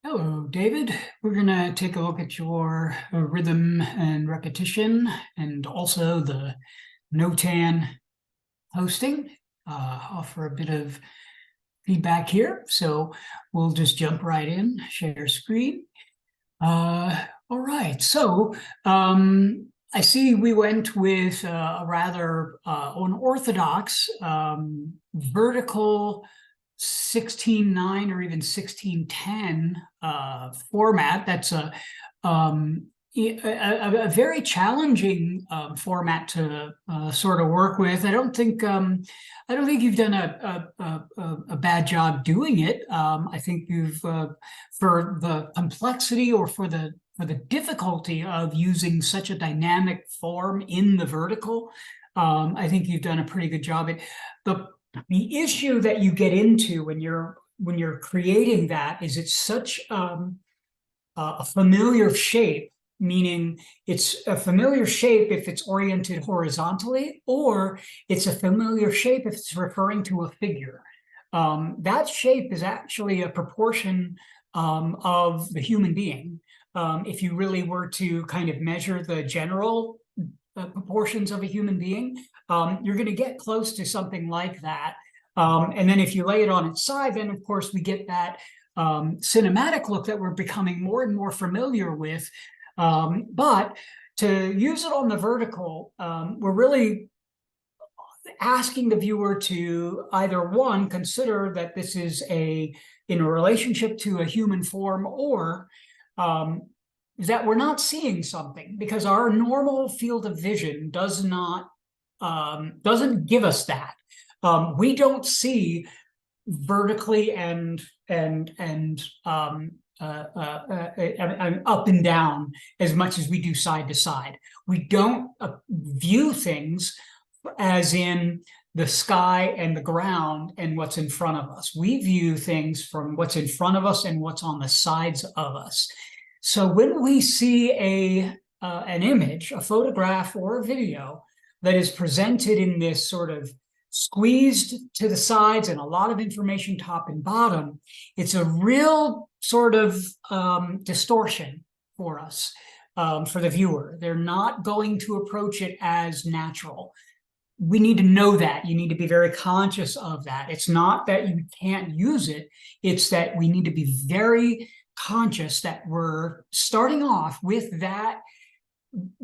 Hello, David. We're going to take a look at your rhythm and repetition and also the Notan hosting. Offer a bit of feedback here. So we'll just jump right in, share screen. All right. So I see we went with a rather unorthodox vertical 16:9 or even 16:10 format. That's a very challenging format to sort of work with. I don't think you've done a bad job doing it. I think you've for the complexity or for the difficulty of using such a dynamic form in the vertical. I think you've done a pretty good job. The issue that you get into when you're creating that is it's such a familiar shape, meaning it's a familiar shape if it's oriented horizontally, or it's a familiar shape if it's referring to a figure. That shape is actually a proportion of the human being. If you really were to kind of measure the general proportions of a human being, you're going to get close to something like that. And then if you lay it on its side, then of course we get that cinematic look that we're becoming more and more familiar with. But to use it on the vertical, we're really asking the viewer to either one, consider that this is in a relationship to a human form, or that we're not seeing something, because our normal field of vision doesn't give us that. We don't see vertically and up and down as much as we do side to side. We don't view things as in the sky and the ground and what's in front of us. We view things from what's in front of us and what's on the sides of us. So when we see an image, a photograph or a video that is presented in this sort of squeezed to the sides and a lot of information top and bottom, it's a real sort of distortion for us, for the viewer. They're not going to approach it as natural. We need to know that. You need to be very conscious of that. It's not that you can't use it. It's that we need to be very conscious that we're starting off with that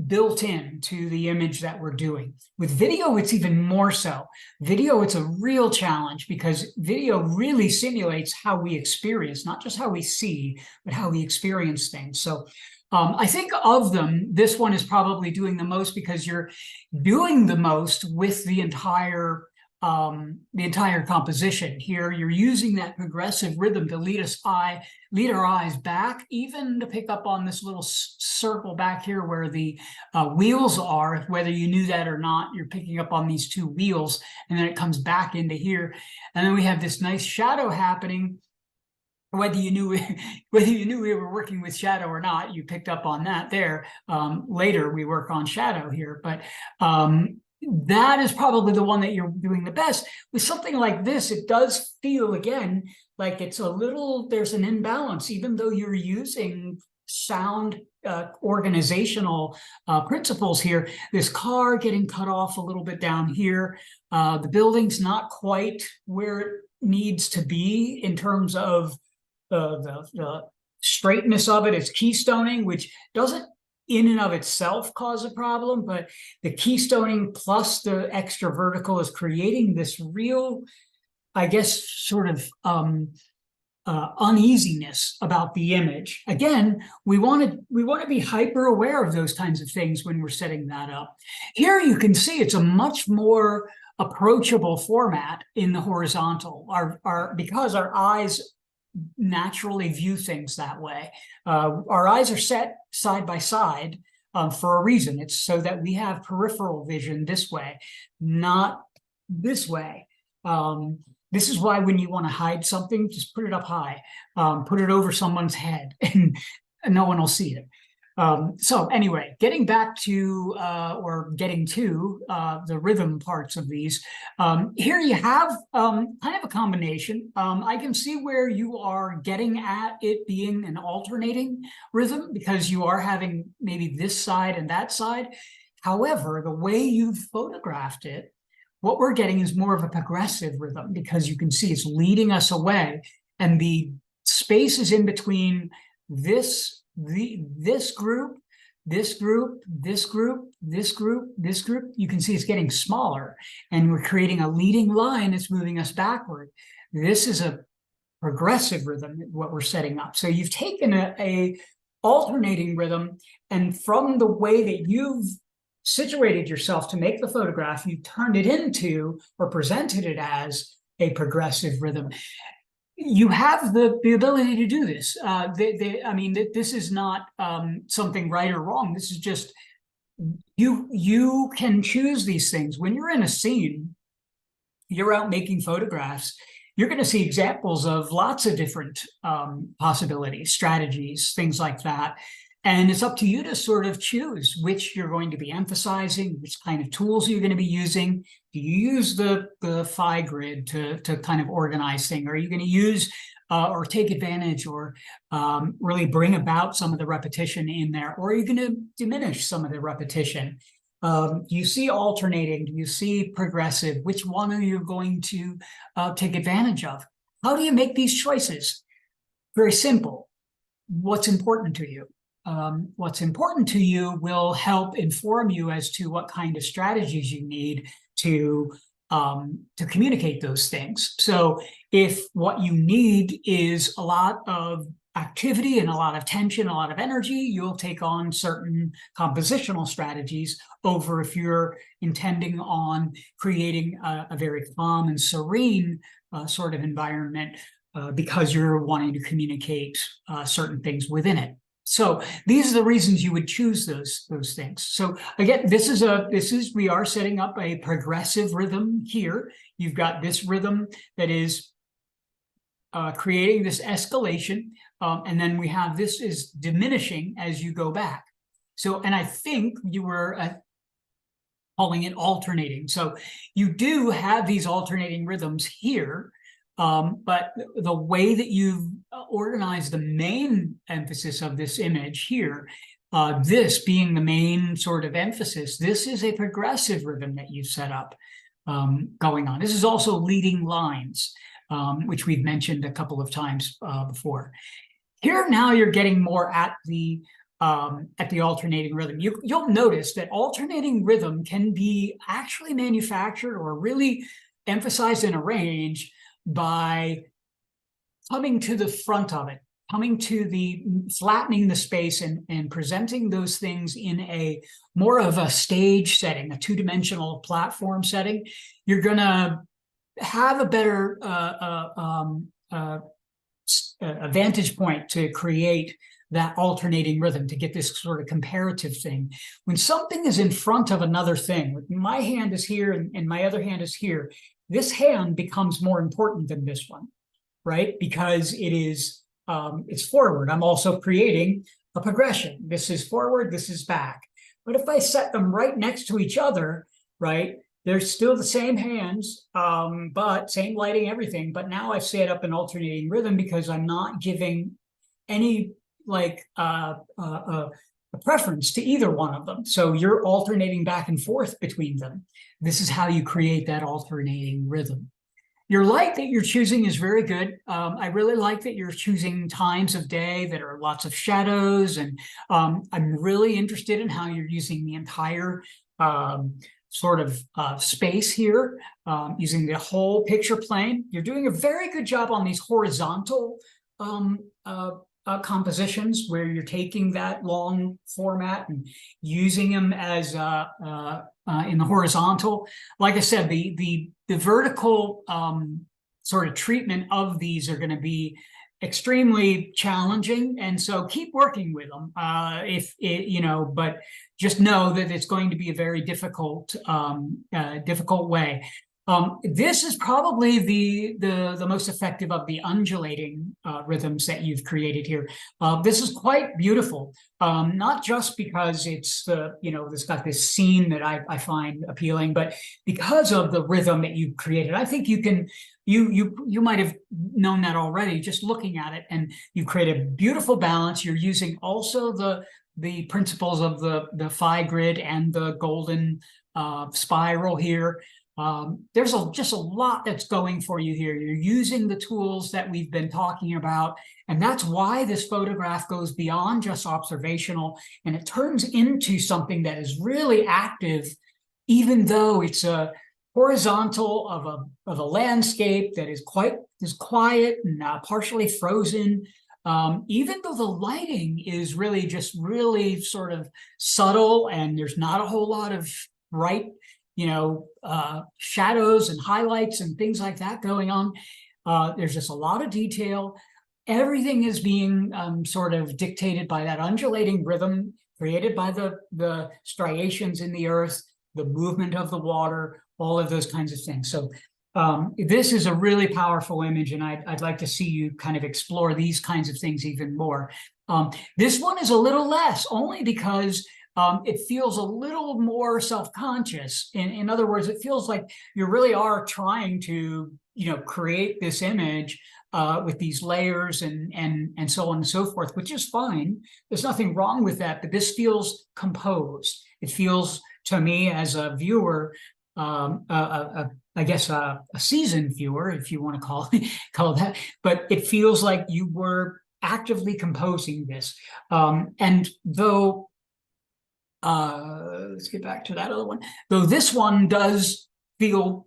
built in to the image that we're doing. With video, it's even more so. Video, it's a real challenge because video really simulates how we experience, not just how we see, but how we experience things. So I think of them, this one is probably doing the most because you're doing the most with the entire composition. Here, you're using that progressive rhythm to lead our eyes back, even to pick up on this little circle back here where the wheels are. Whether you knew that or not, you're picking up on these two wheels, and then it comes back into here. And then we have this nice shadow happening. Whether you knew we were working with shadow or not, you picked up on that there. Later, we work on shadow here, but that is probably the one that you're doing the best. With something like this, it does feel, again, like it's there's an imbalance, even though you're using sound organizational principles here. This car getting cut off a little bit down here. The building's not quite where it needs to be in terms of the straightness of it. It's keystoning, which doesn't in and of itself cause a problem, but the keystoning plus the extra vertical is creating this real, I guess, sort of uneasiness about the image. Again, we want to be hyper aware of those kinds of things when we're setting that up. Here you can see it's a much more approachable format in the horizontal, because our eyes naturally view things that way. Our eyes are set side by side for a reason. It's so that we have peripheral vision this way, not this way. This is why when you want to hide something, just put it up high, put it over someone's head, and no one will see it. So anyway, getting back to or getting to the rhythm parts of these, here you have kind of a combination. I can see where you are getting at it being an alternating rhythm because you are having maybe this side and that side. However, the way you've photographed it, what we're getting is more of a progressive rhythm because you can see it's leading us away, and the spaces in between this group, this group, this group, this group, this group, you can see it's getting smaller, and we're creating a leading line that's moving us backward. This is a progressive rhythm, what we're setting up. So you've taken a alternating rhythm, and from the way that you've situated yourself to make the photograph, you turned it into or presented it as a progressive rhythm. You have the ability to do this. I mean, this is not something right or wrong. This is just, you can choose these things. When you're in a scene, you're out making photographs, you're going to see examples of lots of different possibilities, strategies, things like that. And it's up to you to sort of choose which you're going to be emphasizing, which kind of tools you're going to be using. Do you use the phi grid to kind of organize things? Are you going to use or take advantage or really bring about some of the repetition in there? Or are you going to diminish some of the repetition? Do you see alternating? Do you see progressive? Which one are you going to take advantage of? How do you make these choices? Very simple. What's important to you? What's important to you will help inform you as to what kind of strategies you need to communicate those things. So if what you need is a lot of activity and a lot of tension, a lot of energy, you'll take on certain compositional strategies over if you're intending on creating a very calm and serene sort of environment because you're wanting to communicate certain things within it. So these are the reasons you would choose those things. So again, we are setting up a progressive rhythm here. You've got this rhythm that is creating this escalation, and then we have this is diminishing as you go back. So, and I think you were calling it alternating. So you do have these alternating rhythms here. But the way that you've organized the main emphasis of this image here, this being the main sort of emphasis, this is a progressive rhythm that you've set up going on. This is also leading lines, which we've mentioned a couple of times before. Here now you're getting more at the alternating rhythm. You'll notice that alternating rhythm can be actually manufactured or really emphasized and arranged by coming to the front of it, coming to the flattening the space and presenting those things in a more of a stage setting, a two-dimensional platform setting. You're going to have a better a vantage point to create that alternating rhythm, to get this sort of comparative thing. When something is in front of another thing, my hand is here and my other hand is here, this hand becomes more important than this one, right? Because it is, it's forward. I'm also creating a progression. This is forward, this is back. But if I set them right next to each other, right, they're still the same hands, but same lighting, everything. But now I've set up an alternating rhythm because I'm not giving any like a preference to either one of them. So you're alternating back and forth between them. This is how you create that alternating rhythm. Your light that you're choosing is very good. I really like that you're choosing times of day that are lots of shadows. And I'm really interested in how you're using the entire sort of space here, using the whole picture plane. You're doing a very good job on these horizontal compositions where you're taking that long format and using them as in the horizontal. Like I said, the vertical sort of treatment of these are going to be extremely challenging, and so keep working with them. But just know that it's going to be a very difficult way. This is probably the most effective of the undulating rhythms that you've created here. This is quite beautiful, not just because it's it's got this scene that I find appealing, but because of the rhythm that you've created. I think you might have known that already just looking at it, and you create a beautiful balance. You're using also the principles of the phi grid and the golden spiral here. There's just a lot that's going for you here. You're using the tools that we've been talking about, and that's why this photograph goes beyond just observational, and it turns into something that is really active, even though it's a horizontal of a landscape that is quiet and partially frozen. Even though the lighting is really sort of subtle, and there's not a whole lot of bright shadows and highlights and things like that going on. There's just a lot of detail. Everything is being sort of dictated by that undulating rhythm created by the striations in the earth, the movement of the water, all of those kinds of things. So this is a really powerful image, and I'd like to see you kind of explore these kinds of things even more. This one is a little less, only because it feels a little more self-conscious. In other words, it feels like you really are trying to, create this image with these layers and so on and so forth, which is fine. There's nothing wrong with that, but this feels composed. It feels to me as a viewer, I guess a seasoned viewer, if you want to call it that, but it feels like you were actively composing this. And though let's get back to that other one. Though this one does feel,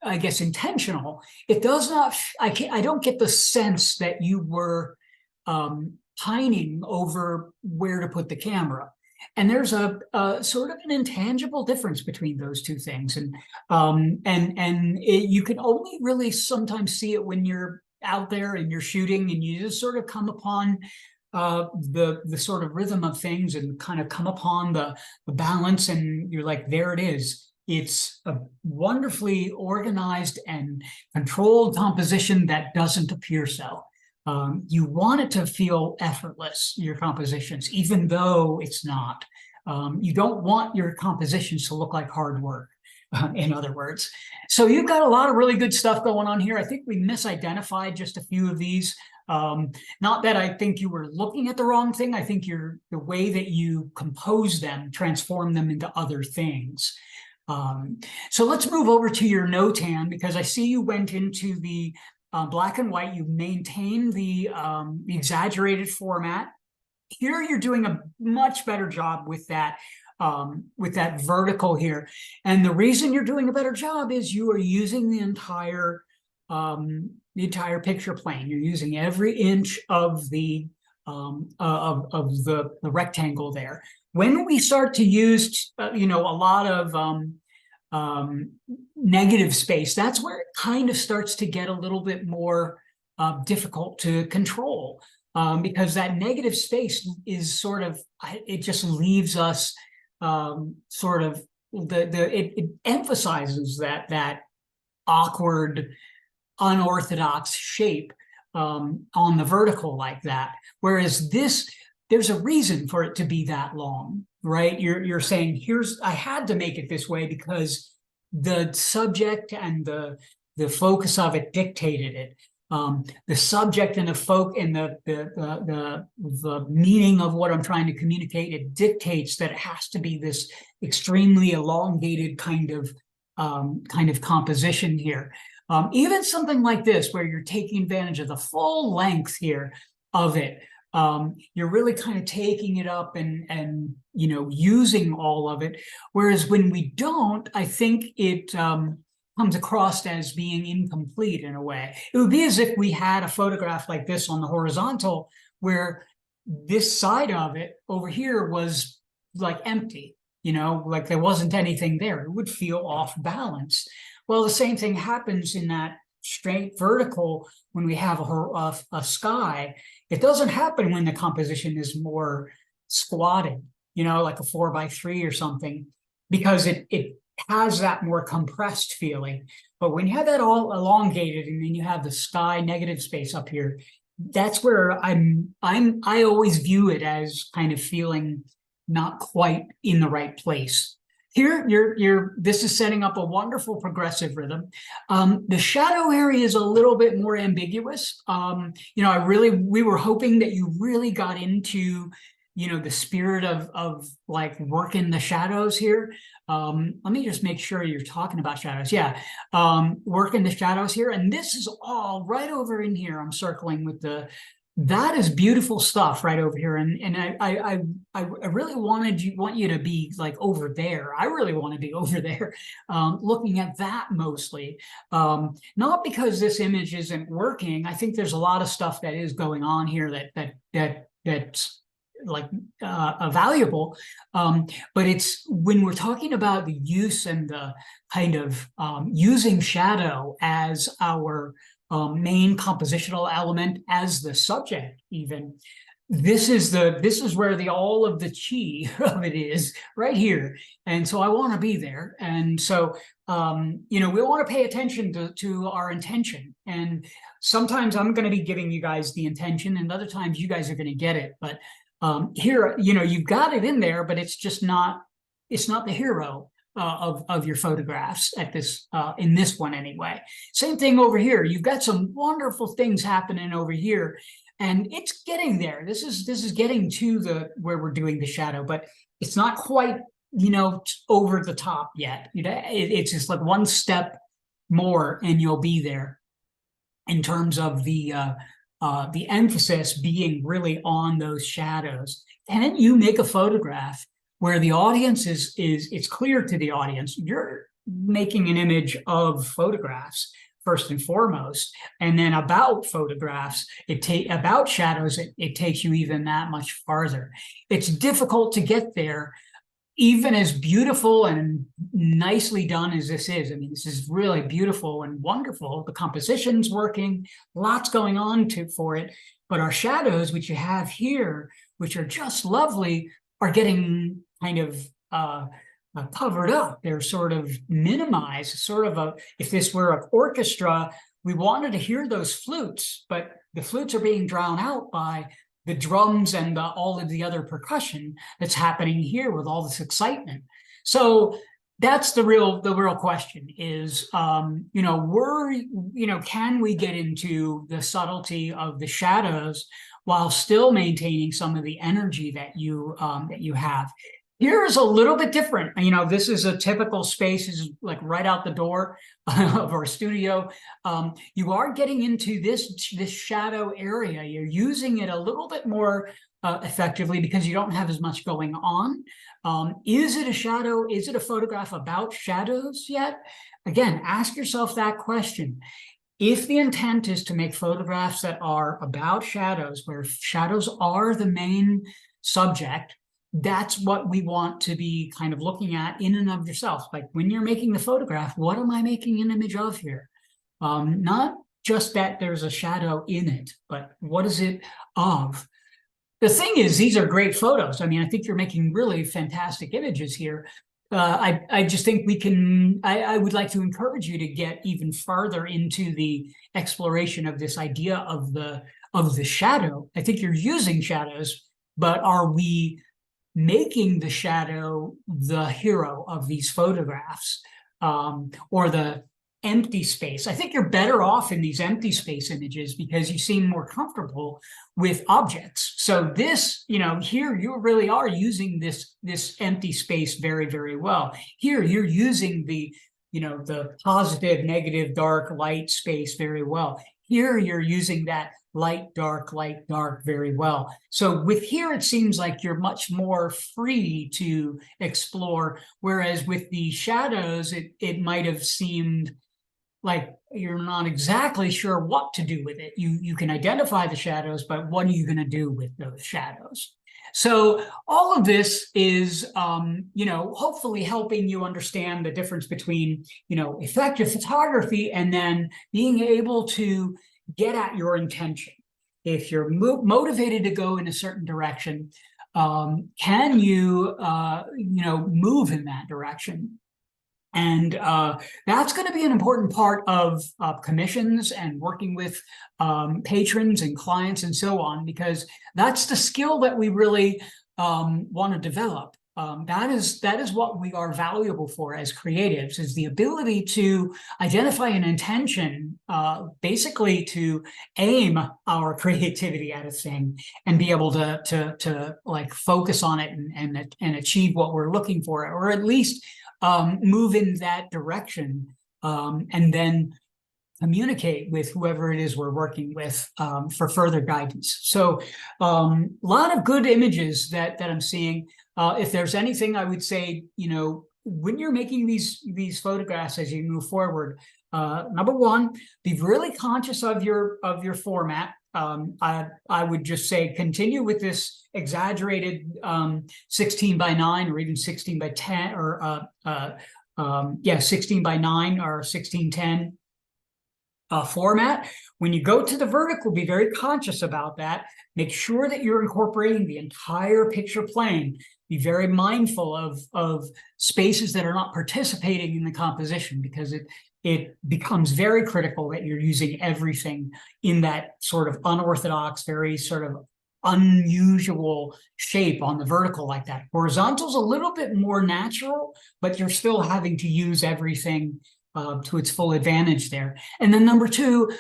I guess, intentional, it does not, I don't get the sense that you were pining over where to put the camera. And there's a sort of an intangible difference between those two things. And you can only really sometimes see it when you're out there and you're shooting, and you just sort of come upon the sort of rhythm of things and kind of come upon the balance, and you're like, there it is. It's a wonderfully organized and controlled composition that doesn't appear so. You want it to feel effortless, your compositions, even though it's not. You don't want your compositions to look like hard work, in other words. So you've got a lot of really good stuff going on here. I think we misidentified just a few of these. Not that I think you were looking at the wrong thing. I think the way that you compose them, transform them into other things. So let's move over to your Notan, because I see you went into the black and white. You maintain the exaggerated format. Here you're doing a much better job with that vertical here. And the reason you're doing a better job is you are using the entire picture plane. You're using every inch of the rectangle there. When we start to use a lot of negative space, that's where it kind of starts to get a little bit more difficult to control, because that negative space is sort of, it just leaves us sort of it emphasizes that awkward, unorthodox shape on the vertical like that. Whereas this, there's a reason for it to be that long, right? You're saying, I had to make it this way because the subject and the focus of it dictated it. The subject and the meaning of what I'm trying to communicate, it dictates that it has to be this extremely elongated kind of composition here. Even something like this, where you're taking advantage of the full length here of it, you're really kind of taking it up and using all of it. Whereas when we don't, I think it comes across as being incomplete in a way. It would be as if we had a photograph like this on the horizontal, where this side of it over here was like empty, like there wasn't anything there. It would feel off balance. Well, the same thing happens in that straight vertical when we have a sky. It doesn't happen when the composition is more squatted, like a 4x3 or something, because it has that more compressed feeling. But when you have that all elongated and then you have the sky negative space up here, that's where I always view it as kind of feeling not quite in the right place. Here, this is setting up a wonderful progressive rhythm. The shadow area is a little bit more ambiguous. We were hoping that you really got into, the spirit of like working the shadows here. Let me just make sure you're talking about shadows. Yeah, working the shadows here. And this is all right over in here. I'm circling with that is beautiful stuff right over here. And I really want you to be like over there. I really want to be over there, looking at that mostly. Not because this image isn't working. I think there's a lot of stuff that is going on here that's like valuable, but it's when we're talking about the use and the kind of using shadow as our main compositional element, as the subject even, this is where all of the chi of it is right here. And so I want to be there. And so we want to pay attention to our intention. And sometimes I'm going to be giving you guys the intention, and other times you guys are going to get it. But here, you've got it in there, but it's just not, it's not the hero of your photographs at this, in this one anyway. Same thing over here. You've got some wonderful things happening over here, and it's getting there. This is getting to where we're doing the shadow, but it's not quite, over the top yet. It's just like one step more and you'll be there, in terms of the emphasis being really on those shadows. And then you make a photograph where the audience it's clear to the audience, you're making an image of photographs first and foremost, and then about photographs, about shadows, it takes you even that much farther. It's difficult to get there, even as beautiful and nicely done as this is. I mean, this is really beautiful and wonderful. The composition's working, lots going on for it. But our shadows, which you have here, which are just lovely, are getting kind of covered up. They're sort of minimized, if this were an orchestra, we wanted to hear those flutes, but the flutes are being drowned out by the drums and all of the other percussion that's happening here with all this excitement. So that's the real question is, can we get into the subtlety of the shadows while still maintaining some of the energy that you have? Here is a little bit different. This is a typical space, is like right out the door of our studio. You are getting into this shadow area. You're using it a little bit more effectively because you don't have as much going on. Is it a shadow? Is it a photograph about shadows yet? Again, ask yourself that question. If the intent is to make photographs that are about shadows, where shadows are the main subject, that's what we want to be kind of looking at in and of yourself. Like when you're making the photograph, what am I making an image of here? Not just that there's a shadow in it, but what is it of? The thing is, these are great photos. I mean, I think you're making really fantastic images here. I just think I would like to encourage you to get even farther into the exploration of this idea of the shadow. I think you're using shadows, but are we making the shadow the hero of these photographs, or the empty space? I think you're better off in these empty space images because you seem more comfortable with objects. So this, here you really are using this empty space very, very well. Here you're using the positive, negative, dark, light space very well. Here you're using that light, dark very well. So with here, it seems like you're much more free to explore, whereas with the shadows, it might have seemed like you're not exactly sure what to do with it. You can identify the shadows, but what are you going to do with those shadows? So all of this is, hopefully helping you understand the difference between, effective photography and then being able to get at your intention. If you're motivated to go in a certain direction, can you, move in that direction? And that's going to be an important part of commissions and working with patrons and clients and so on, because that's the skill that we really want to develop. That is what we are valuable for as creatives, is the ability to identify an intention, basically to aim our creativity at a thing and be able to like focus on it and achieve what we're looking for, or at least move in that direction, and then communicate with whoever it is we're working with for further guidance. So a lot of good images that I'm seeing. If there's anything I would say, when you're making these photographs as you move forward, number one, be really conscious of your format. I would just say continue with this exaggerated 16 by 9 or even 16 by 10 or 16 by 9 or 16:10 format. When you go to the vertical, be very conscious about that. Make sure that you're incorporating the entire picture plane. Be very mindful of spaces that are not participating in the composition, because it becomes very critical that you're using everything in that sort of unorthodox, very sort of unusual shape on the vertical like that. Horizontal's a little bit more natural, but you're still having to use everything to its full advantage there. And then number two,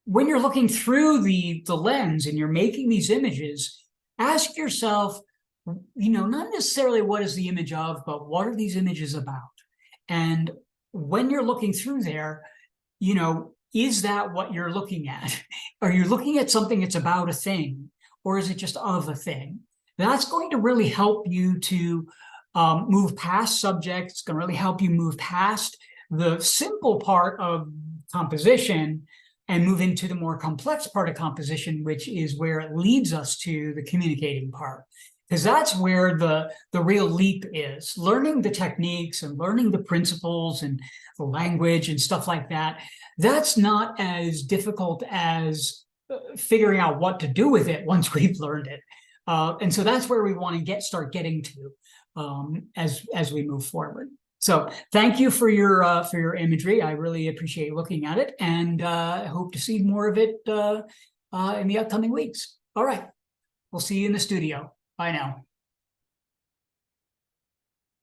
when you're looking through the lens and you're making these images, ask yourself, not necessarily what is the image of, but what are these images about? And when you're looking through there, is that what you're looking at? Are you looking at something that's about a thing, or is it just of a thing? That's going to really help you to move past subjects. It's going to really help you move past the simple part of composition and move into the more complex part of composition, which is where it leads us to the communicating part. Because that's where the real leap is. Learning the techniques and learning the principles and the language and stuff like that, that's not as difficult as figuring out what to do with it once we've learned it. And so that's where we want to start getting to as we move forward. So thank you for your imagery. I really appreciate looking at it, and I hope to see more of it in the upcoming weeks. All right, we'll see you in the studio. Bye now.